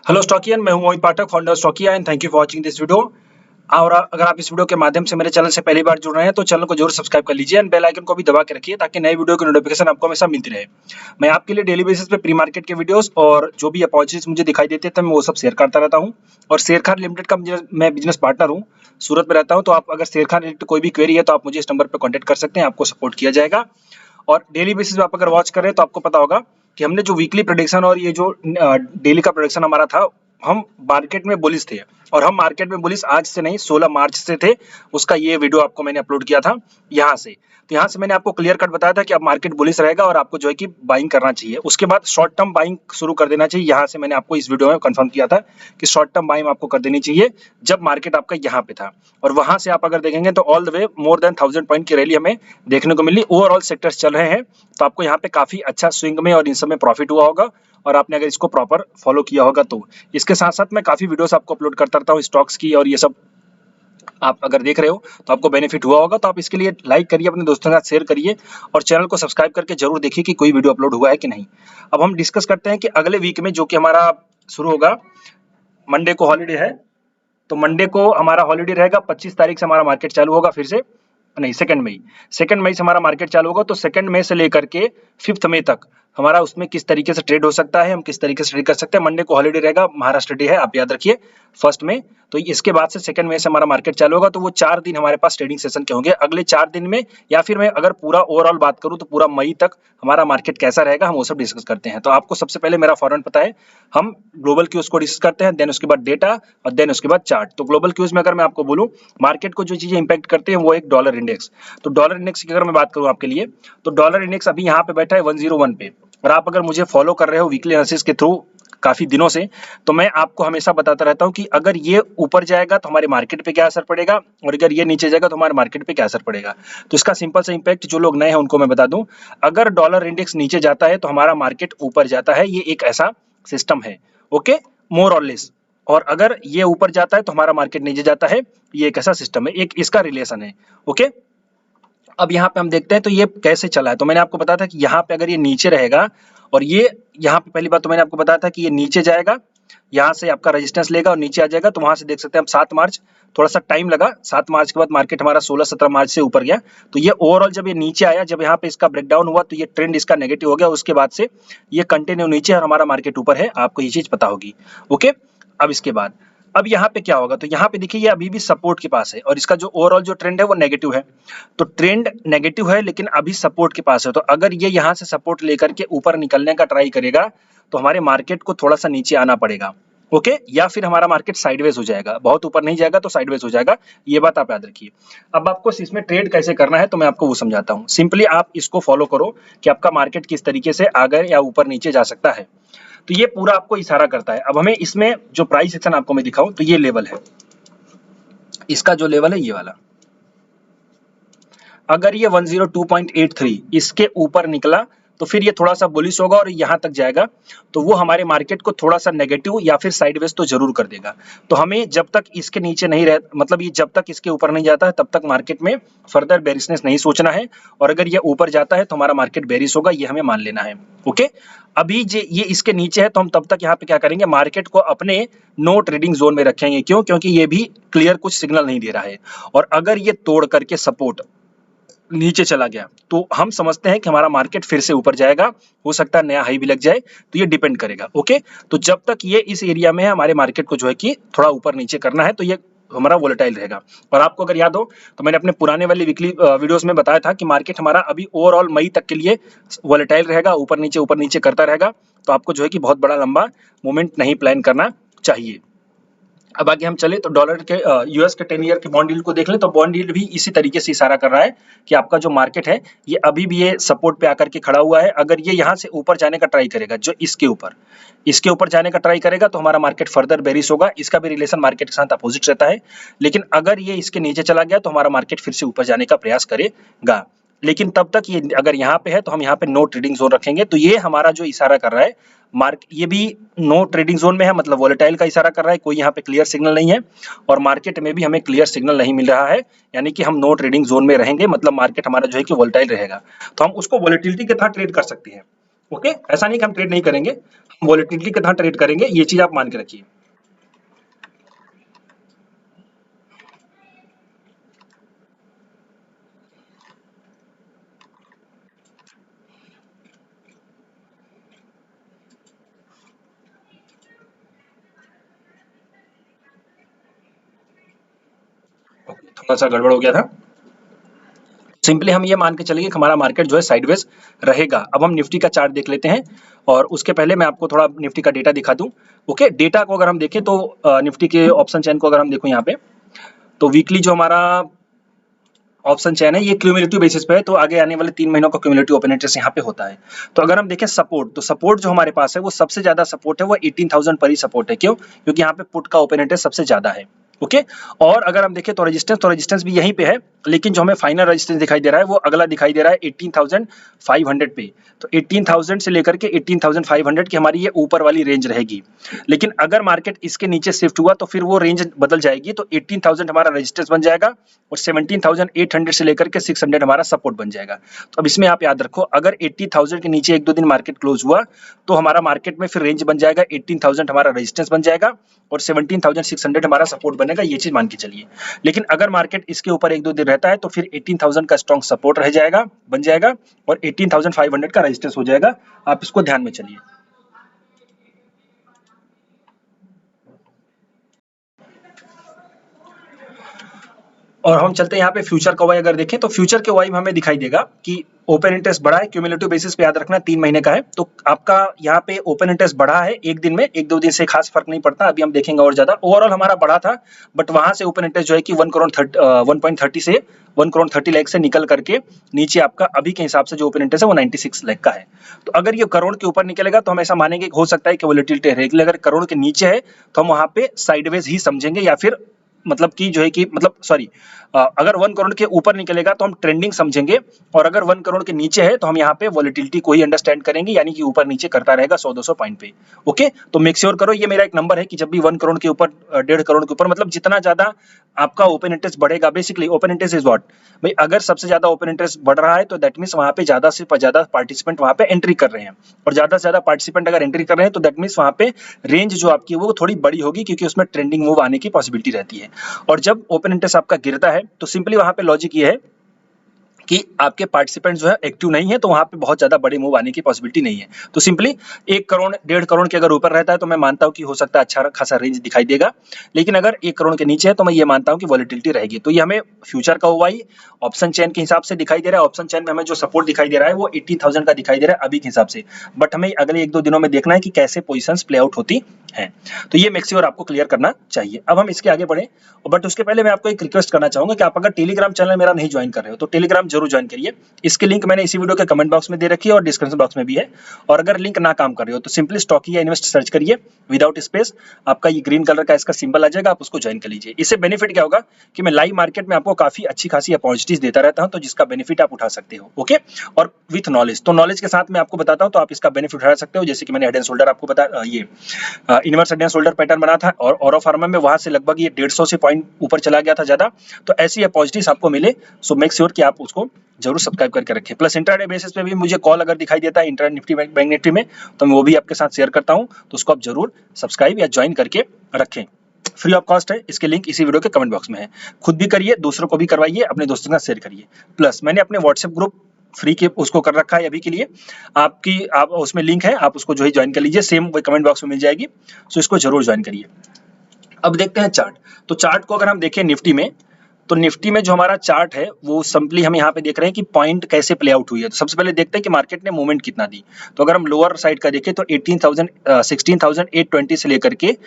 Hello Stockian, मैं हूं Mohit Pathak, founder Stockia and thank you for watching this video. और अगर आप इस वीडियो के माध्यम से मेरे चैनल से पहली बार जुड़ रहे हैं तो चैनल को जरूर सब्सक्राइब कर लीजिए एंड बेल आइकन को भी दबा के रखिए ताकि नए वीडियो की नोटिफिकेशन आपको हमेशा मिलती रहे। मैं आपके लिए डेली बेसिस पे प्री मार्केट के वीडियोस और जो भी अपॉर्चुनिटीज मुझे दिखाई देते हैं तो मैं वो सब शेयर करता रहता हूँ। और शेरखान लिमिटेड का मैं बिजनेस पार्टनर हूँ, सूरत में रहता हूँ। तो आप अगर शेरखान रिलेटेड कोई भी क्वेरी है तो आप मुझे इस नंबर पर कॉन्टैक्ट कर सकते हैं, आपको सपोर्ट किया जाएगा। और डेली बेसिस पे आप अगर वॉच कर रहे हैं तो आपको पता होगा कि हमने जो वीकली प्रोडिक्शन और ये जो डेली का प्रोडिक्शन हमारा था, हम मार्केट में बुलिश थे। और हम मार्केट में बुलिश आज से नहीं 16 मार्च से थे। उसका ये वीडियो आपको मैंने अपलोड किया था यहाँ से। तो यहाँ से मैंने आपको क्लियर कट बताया था कि अब मार्केट बुलिश रहेगा और आपको जो है कि बाइंग करना चाहिए। उसके बाद शॉर्ट टर्म बाइंग शुरू कर देना चाहिए। यहाँ से मैंने आपको इस वीडियो में कंफर्म किया था कि शॉर्ट टर्म बाइंग आपको कर देनी चाहिए जब मार्केट आपका यहाँ पे था। और वहां से आप अगर देखेंगे तो all the way more than 1000 point की रैली हमें देखने को मिली। ओवरऑल सेक्टर्स चल रहे हैं तो आपको यहाँ पे काफी अच्छा स्विंग में और इन सब में प्रॉफिट हुआ होगा और आपने अगर इसको प्रॉपर फॉलो किया होगा तो। इसके साथ साथ मैं काफी वीडियोस आपको अपलोड करता रहता हूँ स्टॉक्स की, और ये सब आप अगर देख रहे हो तो आपको बेनिफिट हुआ होगा। तो आप इसके लिए लाइक करिए, अपने दोस्तों के साथ शेयर करिए और चैनल को सब्सक्राइब करके जरूर देखिए कि कोई वीडियो अपलोड हुआ है कि नहीं। अब हम डिस्कस करते हैं कि अगले वीक में जो कि हमारा शुरू होगा, मंडे को हॉलीडे है। तो मंडे को हमारा हॉलीडे रहेगा, 25 तारीख से हमारा मार्केट चालू होगा फिर से, नहीं 2 मई से हमारा मार्केट चालू होगा। तो 2 मई से लेकर के 5 मई तक हमारा उसमें किस तरीके से ट्रेड हो सकता है, हम किस तरीके से ट्रेड कर सकते हैं। मंडे को हॉलीडे रहेगा, महाराष्ट्र डे है, आप याद रखिए 1 में। तो इसके बाद से 2 मई से हमारा मार्केट चालू होगा। तो वो 4 दिन हमारे पास ट्रेडिंग सेशन के होंगे अगले 4 दिन में। या फिर मैं अगर पूरा ओवरऑल बात करूं तो पूरा मई तक हमारा मार्केट कैसा रहेगा हम वो सब डिस्कस करते हैं। तो आपको सबसे पहले मेरा फॉर्मेट पता है, हम ग्लोबल क्यूज को डिस्कस करते हैं, देन उसके बाद डेटा और देन उसके बाद चार्ट। तो ग्लोबल क्यूज में अगर मैं आपको बोलूं मार्केट को जो चीजें इंपैक्ट करते हैं वो एक डॉलर इंडेक्स। तो डॉलर इंडेक्स की अगर मैं बात करूं आपके लिए, तो डॉलर इंडेक्स अभी यहाँ पे बैठा है 101 पे। और आप अगर मुझे फॉलो कर रहे हो वीकली एनालिसिस के थ्रू काफी दिनों से, तो मैं आपको हमेशा बताता रहता हूं कि अगर ये ऊपर जाएगा तो हमारे मार्केट पे क्या असर पड़ेगा और अगर ये नीचे जाएगा तो हमारे मार्केट पे क्या असर पड़ेगा। तो इसका सिंपल सा इंपैक्ट जो लोग नए हैं उनको मैं बता दूं, अगर डॉलर इंडेक्स नीचे जाता है तो हमारा मार्केट ऊपर जाता है। ये एक ऐसा सिस्टम है, ओके, मोर और लेस। और अगर ये ऊपर जाता है तो हमारा मार्केट नीचे जाता है, ये एक ऐसा सिस्टम है, एक इसका रिलेशन है, ओके। अब यहाँ पे हम देखते हैं तो ये कैसे चला है। तो मैंने आपको बताया था कि यहाँ पे अगर ये नीचे रहेगा और ये यहाँ पे पहली बात तो मैंने आपको बताया था कि ये नीचे जाएगा, यहाँ से आपका रेजिस्टेंस लेगा और नीचे आ जाएगा। तो वहां से देख सकते हैं हम 7 मार्च, थोड़ा सा टाइम लगा, 7 मार्च के बाद मार्केट हमारा 16-17 मार्च से ऊपर गया। तो ये ओवरऑल जब ये नीचे आया, जब यहाँ पे इसका ब्रेकडाउन हुआ तो ये ट्रेंड इसका नेगेटिव हो गया। उसके बाद से ये कंटिन्यू नीचे और हमारा मार्केट ऊपर है, आपको ये चीज पता होगी, ओके। अब इसके बाद अब यहाँ पे क्या होगा, तो यहाँ पे देखिए ये अभी भी सपोर्ट के पास है और इसका जो ओवरऑल जो ट्रेंड है वो नेगेटिव है। तो ट्रेंड नेगेटिव है लेकिन अभी सपोर्ट के पास है। तो अगर ये यहाँ से सपोर्ट लेकर के ऊपर निकलने का ट्राई करेगा तो हमारे मार्केट को थोड़ा सा नीचे आना पड़ेगा, ओके। या फिर हमारा मार्केट साइडवेज हो जाएगा, बहुत ऊपर नहीं जाएगा तो साइडवेज हो जाएगा, ये बात आप याद रखिए। अब आपको इसमें ट्रेड कैसे करना है तो मैं आपको वो समझाता हूँ। सिंपली आप इसको फॉलो करो कि आपका मार्केट किस तरीके से आगे या ऊपर नीचे जा सकता है। तो ये पूरा आपको इशारा करता है। अब हमें इसमें जो प्राइस एक्शन आपको मैं दिखाऊं तो ये लेवल है, इसका जो लेवल है ये वाला, अगर ये 102.83 इसके ऊपर निकला तो फिर ये थोड़ा सा बुलिश होगा और यहां तक जाएगा तो वो हमारे मार्केट को थोड़ा सा नेगेटिव या फिर साइडवेज तो जरूर कर देगा। तो हमें जब तक इसके नीचे नहीं रह, मतलब ये जब तक इसके ऊपर नहीं जाता है तब तक मार्केट में फर्दर बेरिशनेस नहीं सोचना है। और अगर ये ऊपर जाता है तो हमारा मार्केट बेरिश होगा, ये हमें मान लेना है, ओके। अभी ये इसके नीचे है तो हम तब तक यहाँ पे क्या करेंगे, मार्केट को अपने नो ट्रेडिंग जोन में रखेंगे। क्यों? क्योंकि ये भी क्लियर कुछ सिग्नल नहीं दे रहा है। और अगर ये तोड़ करके सपोर्ट नीचे चला गया तो हम समझते हैं कि हमारा मार्केट फिर से ऊपर जाएगा, हो सकता है नया हाई भी लग जाए, तो ये डिपेंड करेगा, ओके। तो जब तक ये इस एरिया में है हमारे मार्केट को जो है कि थोड़ा ऊपर नीचे करना है, तो ये हमारा वोलेटाइल रहेगा। और आपको अगर याद हो तो मैंने अपने पुराने वाले वीकली वीडियोस में बताया था कि मार्केट हमारा अभी ओवरऑल मई तक के लिए वोलेटाइल रहेगा, ऊपर नीचे करता रहेगा। तो आपको जो है कि बहुत बड़ा लंबा मूवमेंट नहीं प्लान करना चाहिए। अब आगे हम चले तो डॉलर के यूएस के 10 ईयर के बॉन्ड यील्ड को देख ले तो बॉन्ड यील्ड भी इसी तरीके से इशारा कर रहा है कि आपका जो मार्केट है ये अभी भी ये सपोर्ट पे आकर के खड़ा हुआ है। अगर ये यहाँ से ऊपर जाने का ट्राई करेगा, जो इसके ऊपर जाने का ट्राई करेगा तो हमारा मार्केट फर्दर बेरिश होगा। इसका भी रिलेशन मार्केट के साथ अपोजिट रहता है। लेकिन अगर ये इसके नीचे चला गया तो हमारा मार्केट फिर से ऊपर जाने का प्रयास करेगा। लेकिन तब तक ये अगर यहाँ पे है तो हम यहाँ पे नो ट्रेडिंग जोन रखेंगे। तो ये हमारा जो इशारा कर रहा है ये भी नो ट्रेडिंग जोन में है, मतलब वोलेटाइल का इशारा कर रहा है। कोई यहाँ पे क्लियर सिग्नल नहीं है और मार्केट में भी हमें क्लियर सिग्नल नहीं मिल रहा है, यानी कि हम नो ट्रेडिंग जोन में रहेंगे, मतलब मार्केट हमारा जो है कि वोलेटाइल रहेगा। तो हम उसको वोलेटिलिटी के साथ ट्रेड कर सकते हैं, ओके, ऐसा नहीं कि हम ट्रेड नहीं करेंगे, हम वॉलेटिलिटी के तहत ट्रेड करेंगे, ये चीज आप मान के रखिए। थोड़ा सा गड़बड़ हो गया था। सिंपली हम ये मान के चलिए कि हमारा मार्केट जो है साइडवेज रहेगा। अब हम निफ्टी का चार्ट देख लेते हैं, और उसके पहले मैं आपको थोड़ा निफ्टी का डेटा दिखा दूं। ओके, डेटा को अगर हम देखें तो निफ्टी के ऑप्शन चेन को अगर हम देखो यहाँ पे, तो वीकली जो हमारा ऑप्शन चेन है ये क्यूमुलेटिव बेसिस पे है, तो आगे आने वाले 3 महीनों का क्यूमुलेटिव ओपन इंटरेस्ट यहाँ पे होता है। तो अगर हम देखें सपोर्ट, तो सपोर्ट जो हमारे पास है वो सबसे ज्यादा सपोर्ट है वो 18,000 पर ही सपोर्ट है। क्यों? क्योंकि यहाँ पे पुट का ओपन इंटरेस्ट सबसे ज्यादा है। ओके, और अगर हम देखें तो रेजिस्टेंस भी यहीं पे है, लेकिन जो हमें फाइनल रेजिस्टेंस दिखाई दे रहा है वो अगला दिखाई दे रहा है 18,500 पे। तो 18,000 से लेकर के 18,500 की हमारी ये ऊपर वाली रेंज रहेगी। लेकिन अगर मार्केट इसके नीचे शिफ्ट हुआ तो फिर वो रेंज बदल जाएगी, तो 18,000 हमारा रेजिस्टेंस बन जाएगा और 17,800 से लेकर के 600 हमारा सपोर्ट बन जाएगा। तो अब इसमें आप याद रखो, अगर 80,000 के नीचे 1-2 दिन मार्केट क्लोज हुआ तो हमारा मार्केट में फिर रेंज बन जाएगा, 18,000 हमारा रेजिस्टेंस बन जाएगा और 17,600 हमारा सपोर्ट बनेगा, ये चीज मान के चलिए। लेकिन अगर मार्केट इसके ऊपर 1-2 दिन रहता है तो फिर 18,000 का स्ट्रॉन्ग सपोर्ट रह जाएगा, बन जाएगा, और 18,500 का रेजिस्टेंस हो जाएगा। आप इसको ध्यान में चलिए। और हम चलते हैं यहाँ पे फ्यूचर का वाई अगर देखें तो फ्यूचर के वाई में हमें दिखाई देगा कि ओपन इंटरेस्ट बढ़ा है, क्यूमुलेटिव बेसिस पे याद रखना 3 महीने का है, तो आपका यहाँ पे ओपन इंटरेस्ट बढ़ा है एक दिन में, 1-2 दिन से खास फर्क नहीं पड़ता, अभी हम देखेंगे और ज्यादा। ओवरऑल हमारा बढ़ा था, बट वहां से ओपन इंटरेस्ट जो है कि 1.30 से 1.30 लाख से निकल करके नीचे आपका अभी के हिसाब से जो ओपन इंटरेस्ट है वो 96 लाख का है। तो अगर ये करोड़ के ऊपर निकलेगा तो हम ऐसा मानेंगे कि हो सकता है कि वोलेटिलिटी रहेगी। अगर करोड़ के नीचे है तो हम वहां पे साइडवेज ही समझेंगे, या फिर मतलब कि जो है कि मतलब सॉरी, अगर 1 करोड़ के ऊपर निकलेगा तो हम ट्रेंडिंग समझेंगे, और अगर 1 करोड़ के नीचे है तो हम यहाँ पे वॉलेटिलिटी को ही अंडरस्टैंड करेंगे, यानी कि ऊपर नीचे करता रहेगा 100-200 पॉइंट पे। ओके, तो मेक श्योर करो ये मेरा एक नंबर है कि जब भी 1 करोड़ के ऊपर 1.5 करोड़ के ऊपर, मतलब जितना ज्यादा आपका ओपन इंटरेस्ट बढ़ेगा, basically open interest is what भाई, अगर सबसे ज्यादा ओपन इंटरेस्ट बढ़ रहा है तो दैट मींस वहां पे ज्यादा से ज्यादा पार्टिसिपेंट वहां पे एंट्री कर रहे हैं, और ज्यादा से ज्यादा पार्टिसिपेंट अगर एंट्री कर रहे हैं तो दैट मींस वहां पे रेंज जो आपकी वो थोड़ी बड़ी होगी, क्योंकि उसमें ट्रेंडिंग मूव आने की पॉसिबिलिटी रहती है। और जब ओपन इंटरेस्ट आपका गिरता है तो सिंपली वहां पे लॉजिक ये है कि आपके पार्टिसिपेंट जो है एक्टिव नहीं है, तो वहां पे बहुत ज्यादा बड़े मूव आने की पॉसिबिलिटी नहीं है। तो सिंपली 1 करोड़ 1.5 करोड़ के अगर ऊपर रहता है तो मैं मानता हूं कि हो सकता है अच्छा खासा रेंज दिखाई देगा, लेकिन अगर 1 करोड़ के नीचे है तो मैं ये मानता हूं कि वॉलेटिलिटी रहेगी। तो ये हमें फ्यूचर का ओवाई ऑप्शन चेन के हिसाब से दिखाई दे रहा है। ऑप्शन चेन में हमें जो सपोर्ट दिखाई दे रहा है वो 80,000 का दिखाई दे रहा है अभी के हिसाब से, बट हमें अगले 1-2 दिनों में देखना है कि कैसे पोजिशन प्ले आउट होती है। तो ये मेक श्योर आपको क्लियर करना चाहिए। अब हम इसके आगे बढ़े, बट उसके पहले मैं आपको एक रिक्वेस्ट करना चाहूंगा कि आप अगर टेलीग्राम चैनल मेरा नहीं ज्वाइन कर रहे हो तो टेलीग्राम जरूर ज्वाइन करिए। इसकी लिंक मैंने इसी वीडियो के कमेंट बॉक्स में दे रखी है और डिस्क्रिप्शन बॉक्स में भी है। और अगर लिंक ना काम कर रहे हो तो सिंपली स्टॉकी या इन्वेस्ट सर्च करिए विदाउट स्पेस, आपका ये ग्रीन कलर का इसका सिंबल आ जाएगा, आप उसको ज्वाइन कर लीजिए। इससे बेनिफिट क्या होगा कि मैं लाइव मार्केट में आपको काफी अच्छी खासी अपॉर्चुनिटीज देता रहता हूं, तो जिसका बेनिफिट आप उठा सकते हो। ओके, और विथ नॉलेज, तो नॉलेज के साथ मैं आपको बताता हूं तो आप इसका बेनिफिट उठा सकते हो। जैसे कि मैंने हेड एंड शोल्डर आपको बता ये inverse head and shoulder pattern बना था, और ऑरो फार्मा में वहां से लगभग ये 150 से पॉइंट ऊपर चला गया था ज्यादा। तो ऐसी अपॉर्चुनिटीज आपको मिले, सो मेक श्योर कि आप उसको जरूर सब्सक्राइब करके रखें। प्लस इंट्राडे बेसिस पे भी मुझे कॉल अगर दिखाई देता है इंट्रा निफ्टी बैंक निफ्टी में, तो मैं वो भी आपके साथ शेयर करता हूं, तो उसको आप जरूर सब्सक्राइब या ज्वाइन करके रखें। फ्री ऑफ कॉस्ट है, इसके लिंक इसी वीडियो के कमेंट बॉक्स में है। खुद भी करिए, दूसरों को भी करवाइए, अपने दोस्तों के साथ शेयर करिए। प्लस मैंने अपने व्हाट्सएप ग्रुप फ्री के उसको कर रखा है अभी के लिए, आप उसमें लिंक है, आप उसको जो है ज्वाइन कर लीजिए, सेम वो कमेंट बॉक्स में मिल जाएगी, सो इसको जरूर ज्वाइन करिए। अब देखते हैं चार्ट। तो चार्ट को अगर हम देखें निफ्टी में, तो निफ्टी में जो हमारा चार्ट है वो सिंपली हम यहाँ पे देख रहे हैं कि पॉइंट कैसे प्ले आउट हुई है। तो सबसे पहले देखते हैं कि मार्केट ने मूवमेंट कितना दी। तो अगर हम लोअर साइड का देखें तो 16,820 से लेकर के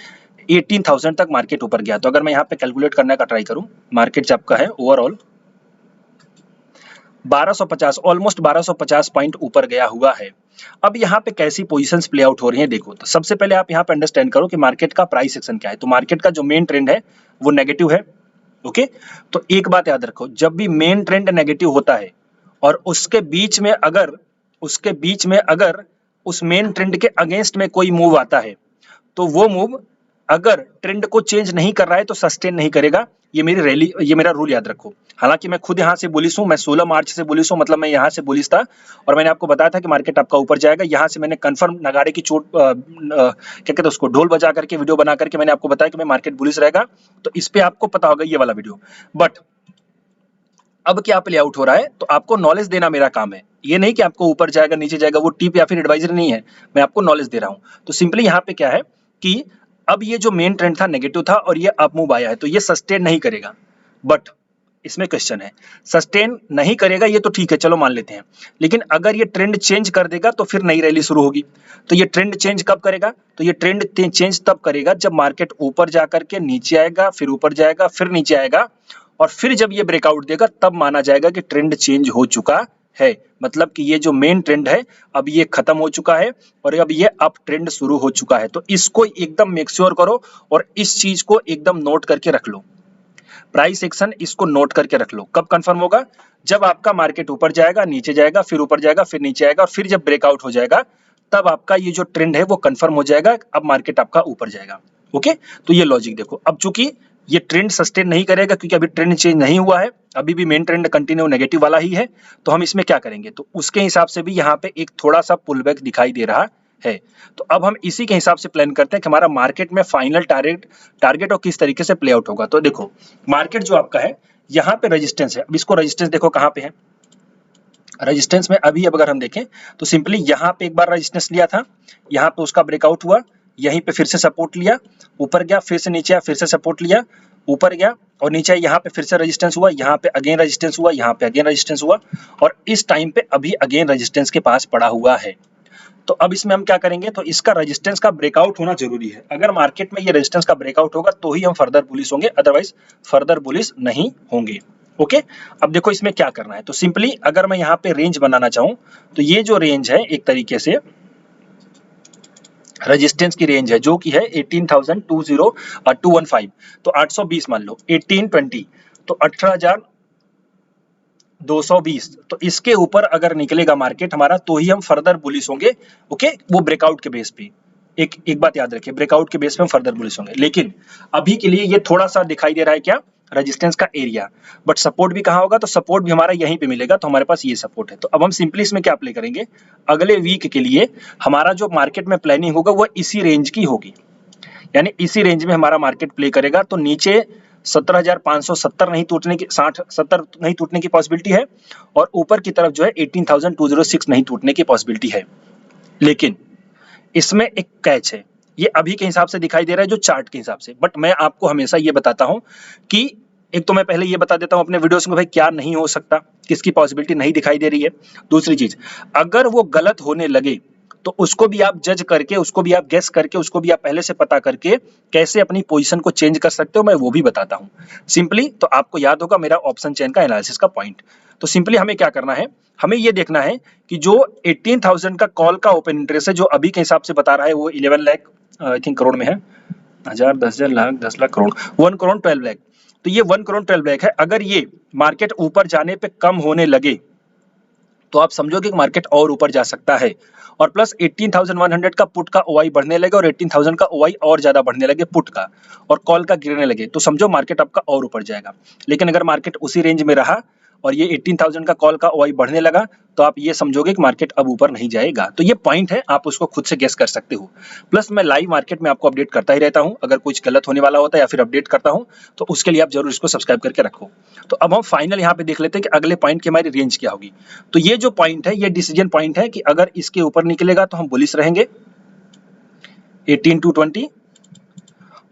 18,000 तक मार्केट ऊपर गया। तो अगर मैं यहाँ पे कैलकुलेट करने का ट्राई करूं, मार्केट जब का है ओवरऑल 1250, ऑलमोस्ट 1250 पॉइंट ऊपर गया हुआ है। अब यहाँ पे कैसी पोजीशंस प्ले आउट हो रही हैं देखो। तो सबसे पहले आप यहाँ पे अंडरस्टैंड करो कि मार्केट का प्राइस एक्शन क्या है। तो मार्केट का जो मेन ट्रेंड है वो नेगेटिव है। ओके, तो एक बात याद रखो, जब भी मेन ट्रेंड नेगेटिव होता है और उसके बीच में अगर उस मेन ट्रेंड के अगेंस्ट में कोई मूव आता है, तो वो मूव अगर ट्रेंड को चेंज नहीं कर रहा है तो सस्टेन नहीं करेगा, ये मेरी रैली, ये मेरा रूल याद रखो। हालांकि मैं खुद यहाँ से बुलिश हूँ, मैं 16 मार्च से बुलिश हूँ, मतलब मैं यहाँ से बुलिश था और मैंने आपको बताया था कि मार्केट आपका ऊपर जाएगा। यहाँ से मैंने कंफर्म नगाड़े की चोट क्या कहते हैं उसको, ढोल बजा करके वीडियो बना करके मैंने आपको बताया कि मैं मार्केट बुलिश रहेगा, तो इस पे आपको पता होगा ये वाला वीडियो। बट अब क्या प्ले आउट हो रहा है, तो आपको नॉलेज देना मेरा काम है। ये नहीं कि आपको ऊपर जाएगा नीचे जाएगा, वो टिप या फिर एडवाइजरी नहीं है, मैं आपको नॉलेज दे रहा हूँ। तो सिंपली यहाँ पे क्या है कि अब ये जो मेन ट्रेंड था नेगेटिव था और ये अप मूव आया है, तो ये सस्टेन नहीं करेगा। बट इसमें क्वेश्चन है, सस्टेन नहीं करेगा ये तो ठीक है, चलो मान लेते हैं, लेकिन अगर ये ट्रेंड चेंज कर देगा तो फिर नई रैली शुरू होगी। तो ये ट्रेंड चेंज कब करेगा, तो ये ट्रेंड चेंज तब करेगा जब मार्केट ऊपर जाकर के नीचे आएगा, फिर ऊपर जाएगा, फिर नीचे आएगा, और फिर जब ये ब्रेकआउट देगा तब माना जाएगा कि ट्रेंड चेंज हो चुका है। मतलब कि ये जो मेन ट्रेंड है अब ये खत्म हो चुका है और अब ये अप ट्रेंड शुरू हो चुका है। तो इसको एकदम मेक श्योर करो और इस चीज को एकदम नोट करके रख लो। प्राइस एक्शन इसको नोट करके रख लो। कब कंफर्म होगा, जब आपका मार्केट ऊपर जाएगा, नीचे जाएगा, फिर ऊपर जाएगा, फिर नीचे आएगा, और फिर जब ब्रेकआउट हो जाएगा तब आपका ये जो ट्रेंड है वो कंफर्म हो जाएगा, अब मार्केट आपका ऊपर जाएगा। ओके, तो ये लॉजिक देखो। अब चूंकि ये ट्रेंड सस्टेन नहीं करेगा क्योंकि अभी ट्रेंड चेंज नहीं हुआ है, अभी भी मेन ट्रेंड कंटिन्यू नेगेटिव वाला ही है, तो हम इसमें क्या करेंगे, तो उसके हिसाब से भी यहाँ पे एक थोड़ा सा पुल बैक दिखाई दे रहा है। तो अब हम इसी के हिसाब से प्लान करते हैं कि हमारा मार्केट में फाइनल टारगेट और किस तरीके से प्ले आउट होगा। तो देखो मार्केट जो आपका है यहाँ पे रेजिस्टेंस है, अब इसको रेजिस्टेंस देखो कहाँ पे है, रेजिस्टेंस में अभी अब अगर हम देखें तो सिंपली यहाँ पे एक बार रेजिस्टेंस लिया था, यहाँ पे उसका ब्रेकआउट हुआ, यहीं पे फिर से सपोर्ट लिया, ऊपर गया, फिर से नीचे आया, फिर से सपोर्ट लिया, ऊपर गया और नीचे, यहाँ पे फिर से रेजिस्टेंस हुआ, यहाँ पे अगेन रेजिस्टेंस हुआ, यहाँ पे अगेन रेजिस्टेंस हुआ, और इस टाइम पे अभी अगेन रेजिस्टेंस के पास पड़ा हुआ है। तो अब इसमें हम क्या करेंगे, तो इसका रेजिस्टेंस का ब्रेकआउट होना जरूरी है। अगर मार्केट में ये रेजिस्टेंस का ब्रेकआउट होगा तो ही हम फर्दर बुलिश होंगे, अदरवाइज फर्दर बुलिश नहीं होंगे। ओके, अब देखो इसमें क्या करना है, तो सिंपली अगर मैं यहाँ पे रेंज बनाना चाहूं तो ये जो रेंज है एक तरीके से रेजिस्टेंस की रेंज है जो कि है 18,215, तो 820 मान लो, 1820 तो 18,220, तो इसके ऊपर अगर निकलेगा मार्केट हमारा तो ही हम फर्दर बुलिश होंगे। ओके, वो ब्रेकआउट के बेस पे, एक बात याद रखिए, ब्रेकआउट के बेस पे हम फर्दर बुलिश होंगे। लेकिन अभी के लिए ये थोड़ा सा दिखाई दे रहा है क्या, रेजिस्टेंस का एरिया, बट सपोर्ट भी कहाँ होगा, तो सपोर्ट भी हमारा यहीं पे मिलेगा, तो हमारे पास ये सपोर्ट है। तो अब हम सिंपली इसमें क्या अप्लाई करेंगे, अगले वीक के लिए हमारा जो मार्केट में प्लानिंग होगा वो इसी रेंज की होगी, यानी इसी रेंज में हमारा मार्केट प्ले करेगा। तो नीचे 17,570 नहीं टूटने की, 60-70 नहीं टूटने की पॉसिबिलिटी है, और ऊपर की तरफ जो है 18,206 नहीं टूटने की पॉसिबिलिटी है। लेकिन इसमें एक कैच है, ये अभी के हिसाब से दिखाई दे रहा है जो चार्ट के हिसाब से, बट मैं आपको हमेशा ये बताता हूं कि एक तो मैं पहले ये बता देता हूं अपने वीडियोस में भाई क्या नहीं हो सकता, किसकी पॉसिबिलिटी नहीं दिखाई दे रही है। दूसरी चीज, अगर वो गलत होने लगे तो उसको भी आप जज करके, उसको भी आप गेस करके, उसको भी आप पहले से पता करके कैसे अपनी पोजीशन को चेंज कर सकते हो, मैं वो भी बताता हूं सिंपली। तो आपको याद होगा मेरा ऑप्शन चेन का एनालिसिस का पॉइंट। तो सिंपली हमें क्या करना है, हमें ये देखना है कि जो 18,000 का कॉल का ओपन इंटरेस्ट है जो अभी के हिसाब से बता रहा है वो 11 लाख आई थिंक करोड़ में है, 1000, 10,000, लाख, 10 लाख, करोड़, 1 करोड़ 12 लाख। तो ये 1 करोड़ 12 लाख है। अगर ये मार्केट ऊपर जाने पे कम होने लगे तो आप समझोगे कि मार्केट और ऊपर जा सकता है, और प्लस 18,100 का पुट का ओआई बढ़ने लगे और 18,000 का ओआई और ज्यादा बढ़ने लगे पुट का, और कॉल का गिरने लगे, तो समझो मार्केट आपका और ऊपर जाएगा। लेकिन अगर मार्केट उसी रेंज में रहा और ये 18,000 का कॉल का ओआई बढ़ने लगा तो आप ये समझोगे कि मार्केट अब ऊपर नहीं जाएगा। तो ये पॉइंट है, आप उसको खुद से गेस कर सकते हो। प्लस मैं लाइव मार्केट में आपको अपडेट करता ही रहता हूं, अगर कुछ गलत होने वाला होता है या फिर अपडेट करता हूं तो उसके लिए आप जरूर इसको सब्सक्राइब करके रखो। तो अब हम फाइनल यहाँ पे देख लेते हैं कि अगले पॉइंट की हमारी रेंज क्या होगी। तो ये जो पॉइंट है ये डिसीजन पॉइंट है कि अगर इसके ऊपर निकलेगा तो हम बुलिश रहेंगे 18,220,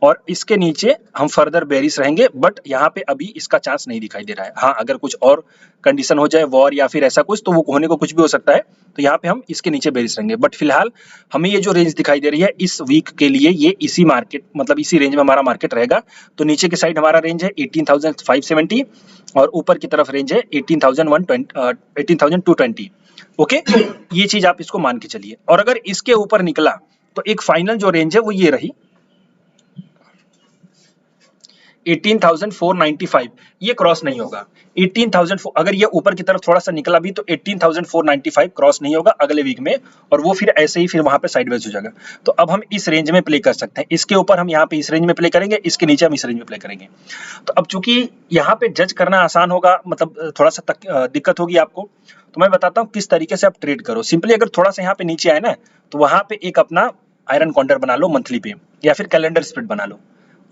और इसके नीचे हम फर्दर बेरिश रहेंगे, बट यहाँ पे अभी इसका चांस नहीं दिखाई दे रहा है। हाँ, अगर कुछ और कंडीशन हो जाए, वॉर या फिर ऐसा कुछ, तो वो होने को कुछ भी हो सकता है, तो यहाँ पे हम इसके नीचे बेरिश रहेंगे। बट फिलहाल हमें ये जो रेंज दिखाई दे रही है इस वीक के लिए ये इसी मार्केट, मतलब इसी रेंज में हमारा मार्केट रहेगा। तो नीचे की साइड हमारा रेंज है 18,570 और ऊपर की तरफ रेंज है 18,220। ओके, ये चीज आप इसको मान के चलिए। और अगर इसके ऊपर निकला तो एक फाइनल जो रेंज है वो ये रही, 18,495 ये क्रॉस नहीं होगा। 18,000 अगर ये ऊपर की तरफ थोड़ा सा निकला भी तो 18,495 क्रॉस नहीं होगा अगले वीक में, और वो फिर ऐसे ही फिर वहां पे साइडवेज हो जाएगा। तो अब हम इस रेंज में प्ले कर सकते हैं, इसके ऊपर हम यहाँ पे इस रेंज में प्ले करेंगे, इसके नीचे हम इस रेंज में प्ले करेंगे। तो अब चूंकि यहाँ पे जज करना आसान होगा, मतलब थोड़ा सा दिक्कत होगी आपको, तो मैं बताता हूँ किस तरीके से आप ट्रेड करो। सिंपली अगर थोड़ा सा यहाँ पे नीचे आए ना, तो वहां पे एक अपना आयरन काउंटर बना लो मंथली पे, या फिर कैलेंडर स्प्रेड बना लो,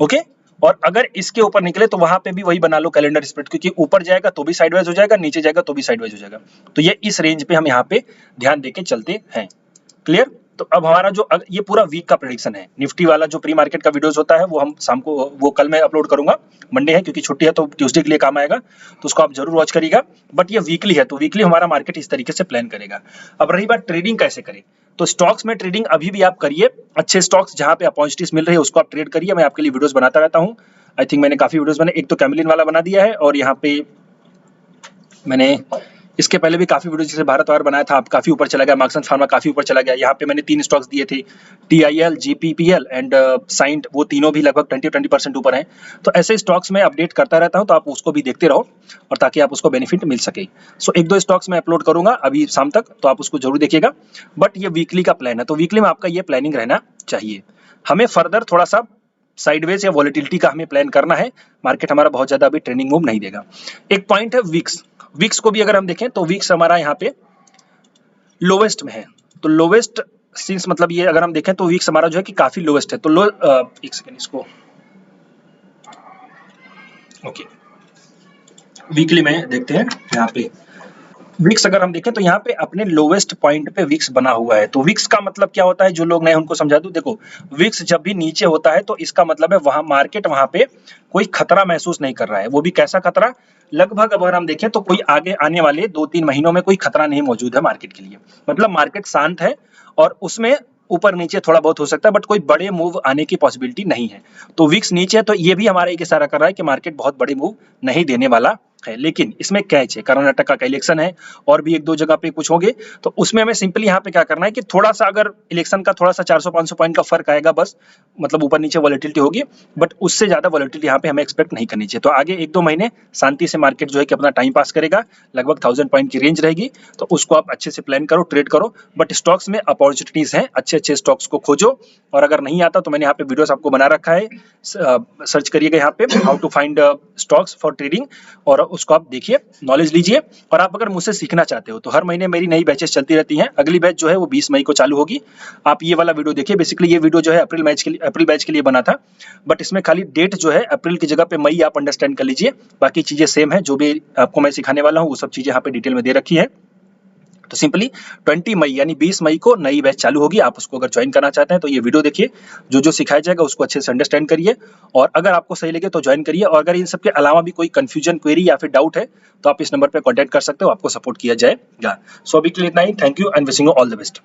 ओके। और अगर इसके ऊपर निकले तो वहां पे भी वही बना लो कैलेंडर स्प्रेड, क्योंकि ऊपर जाएगा तो भी साइडवेज हो जाएगा, नीचे जाएगा तो भी साइडवेज हो जाएगा। तो ये इस रेंज पे हम यहाँ पे ध्यान देके चलते हैं। क्लियर? तो अब हमारा जो ये पूरा वीक का प्रेडिक्शन है, निफ्टी वाला जो प्री मार्केट का वीडियोस होता है वो हम शाम को, वो कल मैं अपलोड करूंगा, मंडे है क्योंकि छुट्टी है तो ट्यूसडे के लिए काम आएगा, तो उसको आप जरूर वॉच करिएगा। बट ये वीकली है, तो वीकली हमारा मार्केट इस तरीके से प्लान करेगा। अब रही बात ट्रेडिंग कैसे करें, तो स्टॉक्स में ट्रेडिंग अभी भी आप करिए, अच्छे स्टॉक्स जहां पे अपॉर्चुनिटीज मिल रही है उसको आप ट्रेड करिए। मैं आपके लिए वीडियोस बनाता रहता हूं, आई थिंक मैंने काफी वीडियोस बने, एक तो कैमलिन वाला बना दिया है, और यहाँ पे मैंने इसके पहले भी काफी वीडियो जैसे भारत वायर बनाया था, आप काफी ऊपर चला गया, मार्क्सन फार्मा काफी ऊपर चला गया। यहाँ पे मैंने 3 स्टॉक्स दिए थे, TIL, GPPL एंड साइंट, वो तीनों भी लगभग 20% ऊपर हैं। तो ऐसे स्टॉक्स मैं अपडेट करता रहता हूँ, तो आप उसको भी देखते रहो, और ताकि आप उसको बेनिफिट मिल सके। सो 1-2 स्टॉक्स मैं अपलोड करूंगा अभी शाम तक, तो आप उसको जरूर देखिएगा। बट ये वीकली का प्लान है, तो वीकली में आपका ये प्लानिंग रहना चाहिए। हमें फर्दर थोड़ा सा साइडवेज या वॉलेटिलिटी का हमें प्लान करना है, मार्केट हमारा बहुत ज्यादा अभी ट्रेंडिंग मूव नहीं देगा। एक पॉइंट है विक्स, विक्स को भी अगर हम देखें तो विक्स हमारा यहाँ पे लोवेस्ट में है। तो लोवेस्ट सिंस मतलब ये अगर हम देखें तो विक्स हमारा जो है कि काफी लोवेस्ट है। तो एक सेकेंड इसको, ओके, वीकली में देखते हैं। यहाँ पे विक्स अगर हम देखें तो यहाँ पे अपने लोवेस्ट पॉइंट पे विक्स बना हुआ है। तो विक्स का मतलब क्या होता है, जो लोग नए उनको समझा दूं। देखो, विक्स जब भी नीचे होता है तो इसका मतलब है वहां मार्केट वहां पे कोई खतरा महसूस नहीं कर रहा है। वो भी कैसा खतरा, लगभग अगर हम देखें तो कोई आगे आने वाले 2-3 महीनों में कोई खतरा नहीं मौजूद है मार्केट के लिए। मतलब मार्केट शांत है और उसमें ऊपर नीचे थोड़ा बहुत हो सकता है, बट कोई बड़े मूव आने की पॉसिबिलिटी नहीं है। तो विक्स नीचे है तो ये भी हमारा एक इशारा कर रहा है कि मार्केट बहुत बड़े मूव नहीं देने वाला है। लेकिन इसमें कैच है, कर्नाटक का इलेक्शन है और भी 1-2 जगह पे कुछ होंगे, तो उसमें हमें सिंपली यहाँ पे क्या करना है कि थोड़ा सा अगर इलेक्शन का थोड़ा सा 400-500 पॉइंट का फर्क आएगा बस, मतलब ऊपर नीचे वॉलेटिलिटी होगी, बट उससे ज्यादा वॉलेटिलिटी यहाँ पे हमें एक्सपेक्ट नहीं करनी चाहिए। तो आगे 1-2 महीने शांति से मार्केट जो है कि अपना टाइम पास करेगा, लगभग 1000 पॉइंट की रेंज रहेगी, तो उसको आप अच्छे से प्लान करो, ट्रेड करो। बट स्टॉक्स में अपॉर्चुनिटीज हैं, अच्छे स्टॉक्स को खोजो, और अगर नहीं आता तो मैंने यहाँ पे वीडियोस आपको बना रखा है, सर्च करिएगा यहाँ पे how to find stocks for trading, और उसको आप देखिए, नॉलेज लीजिए। और आप अगर मुझसे सीखना चाहते हो तो हर महीने मेरी नई बैचेस चलती रहती हैं। अगली बैच जो है वो 20 मई को चालू होगी। आप ये वाला वीडियो देखिए, बेसिकली ये वीडियो जो है अप्रैल बैच के लिए बना था, बट इसमें खाली डेट जो है अप्रैल की जगह पे मई आप अंडरस्टैंड कर लीजिए, बाकी चीजें सेम है। जो भी आपको मैं सिखाने वाला हूँ वो सब चीजें यहाँ पे डिटेल में दे रखी है। तो सिंपली 20 मई यानी 20 मई को नई बैच चालू होगी। आप उसको अगर ज्वाइन करना चाहते हैं तो ये वीडियो देखिए, जो सिखाया जाएगा उसको अच्छे से अंडरस्टैंड करिए, और अगर आपको सही लगे तो ज्वाइन करिए। और अगर इन सब के अलावा भी कोई कंफ्यूजन, क्वेरी या फिर डाउट है तो आप इस नंबर पर कॉन्टैक्ट कर सकते हो, आपको सपोर्ट किया जाएगा। सो अभी के लिए इतना ही। Thank you and wishing you all the best.